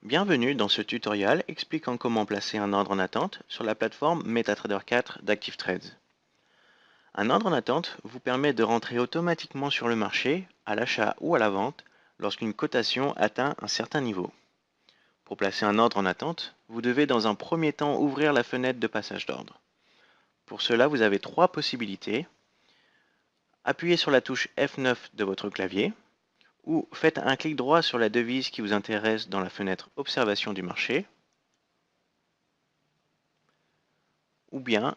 Bienvenue dans ce tutoriel expliquant comment placer un ordre en attente sur la plateforme MetaTrader 4 d'ActiveTrades. Un ordre en attente vous permet de rentrer automatiquement sur le marché, à l'achat ou à la vente, lorsqu'une cotation atteint un certain niveau. Pour placer un ordre en attente, vous devez dans un premier temps ouvrir la fenêtre de passage d'ordre. Pour cela, vous avez trois possibilités. Appuyez sur la touche F9 de votre clavier, ou faites un clic droit sur la devise qui vous intéresse dans la fenêtre Observation du marché, ou bien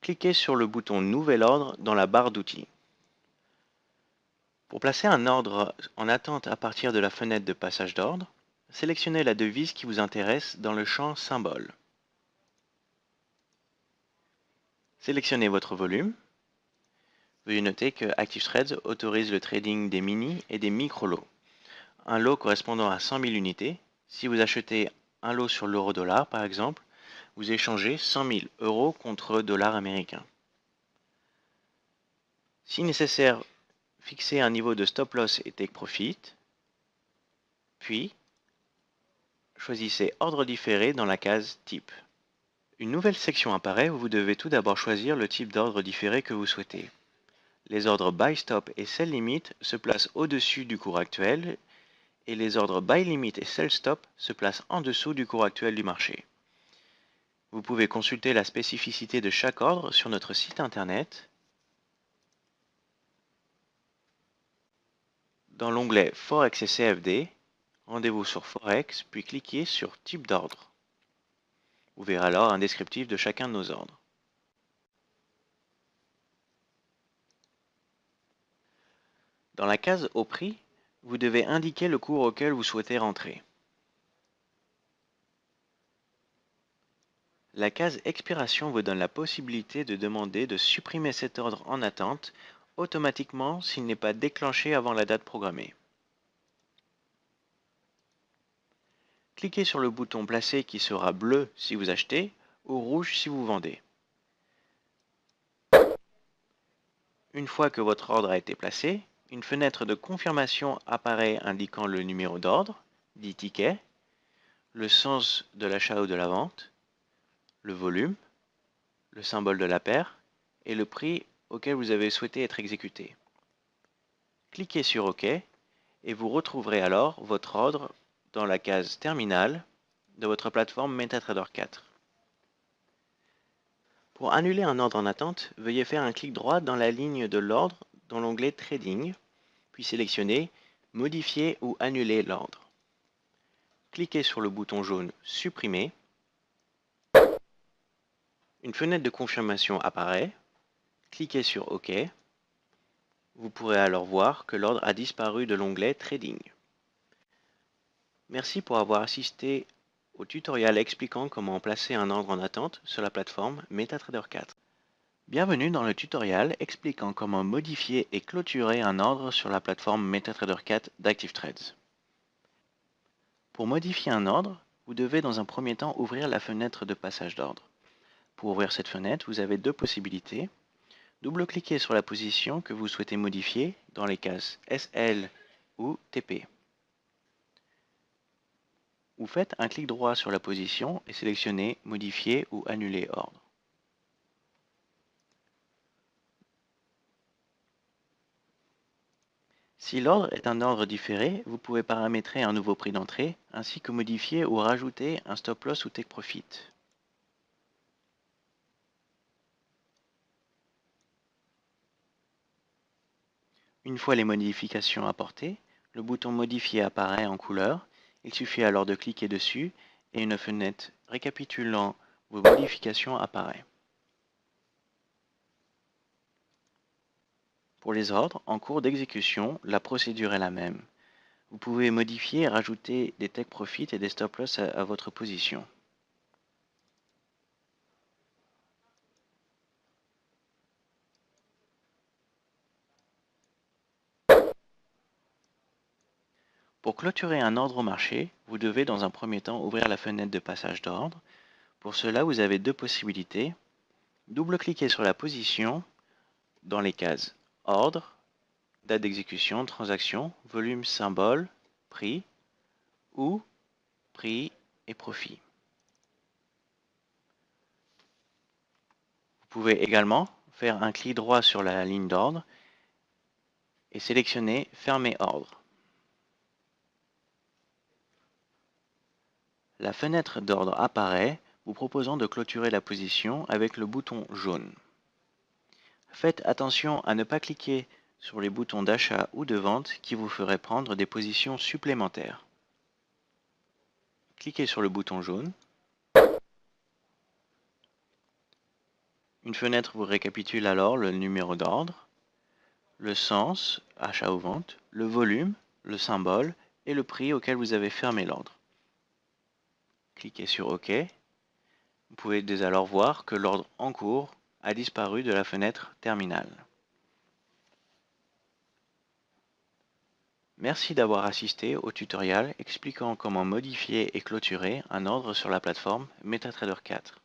cliquez sur le bouton Nouvel ordre dans la barre d'outils. Pour placer un ordre en attente à partir de la fenêtre de passage d'ordre, sélectionnez la devise qui vous intéresse dans le champ Symbole. Sélectionnez votre volume. Veuillez noter que ActiveTrades autorise le trading des mini et des micro-lots. Un lot correspondant à 100 000 unités. Si vous achetez un lot sur l'euro-dollar par exemple, vous échangez 100 000 euros contre dollars américains. Si nécessaire, fixez un niveau de stop loss et take profit, puis choisissez Ordre différé dans la case Type. Une nouvelle section apparaît où vous devez tout d'abord choisir le type d'ordre différé que vous souhaitez. Les ordres Buy Stop et Sell Limit se placent au-dessus du cours actuel et les ordres Buy Limit et Sell Stop se placent en dessous du cours actuel du marché. Vous pouvez consulter la spécificité de chaque ordre sur notre site internet. Dans l'onglet Forex et CFD, rendez-vous sur Forex, puis cliquez sur Type d'ordre. Vous verrez alors un descriptif de chacun de nos ordres. Dans la case Au prix, vous devez indiquer le cours auquel vous souhaitez rentrer. La case Expiration vous donne la possibilité de demander de supprimer cet ordre en attente automatiquement s'il n'est pas déclenché avant la date programmée. Cliquez sur le bouton Placer qui sera bleu si vous achetez ou rouge si vous vendez. Une fois que votre ordre a été placé, une fenêtre de confirmation apparaît indiquant le numéro d'ordre, dit ticket, le sens de l'achat ou de la vente, le volume, le symbole de la paire et le prix auquel vous avez souhaité être exécuté. Cliquez sur OK et vous retrouverez alors votre ordre dans la case Terminal de votre plateforme MetaTrader 4. Pour annuler un ordre en attente, veuillez faire un clic droit dans la ligne de l'ordre dans l'onglet Trading, puis sélectionnez Modifier ou annuler l'ordre. Cliquez sur le bouton jaune Supprimer. Une fenêtre de confirmation apparaît. Cliquez sur OK. Vous pourrez alors voir que l'ordre a disparu de l'onglet Trading. Merci pour avoir assisté au tutoriel expliquant comment placer un ordre en attente sur la plateforme MetaTrader 4. Bienvenue dans le tutoriel expliquant comment modifier et clôturer un ordre sur la plateforme MetaTrader 4 d'ActiveTrades. Pour modifier un ordre, vous devez dans un premier temps ouvrir la fenêtre de passage d'ordre. Pour ouvrir cette fenêtre, vous avez deux possibilités. Double-cliquez sur la position que vous souhaitez modifier dans les cases SL ou TP. Ou faites un clic droit sur la position et sélectionnez Modifier ou annuler ordre. Si l'ordre est un ordre différé, vous pouvez paramétrer un nouveau prix d'entrée, ainsi que modifier ou rajouter un stop loss ou take profit. Une fois les modifications apportées, le bouton Modifier apparaît en couleur. Il suffit alors de cliquer dessus et une fenêtre récapitulant vos modifications apparaît. Pour les ordres en cours d'exécution, la procédure est la même. Vous pouvez modifier et rajouter des take profit et des stop loss à votre position. Pour clôturer un ordre au marché, vous devez dans un premier temps ouvrir la fenêtre de passage d'ordre. Pour cela, vous avez deux possibilités. Double-cliquez sur la position dans les cases Ordre, date d'exécution, transaction, volume, symbole, prix, ou prix et profit. Vous pouvez également faire un clic droit sur la ligne d'ordre et sélectionner Fermer ordre. La fenêtre d'ordre apparaît, vous proposant de clôturer la position avec le bouton jaune. Faites attention à ne pas cliquer sur les boutons d'achat ou de vente qui vous feraient prendre des positions supplémentaires. Cliquez sur le bouton jaune. Une fenêtre vous récapitule alors le numéro d'ordre, le sens, achat ou vente, le volume, le symbole et le prix auquel vous avez fermé l'ordre. Cliquez sur OK. Vous pouvez dès alors voir que l'ordre en cours a disparu de la fenêtre terminale. Merci d'avoir assisté au tutoriel expliquant comment modifier et clôturer un ordre sur la plateforme MetaTrader 4.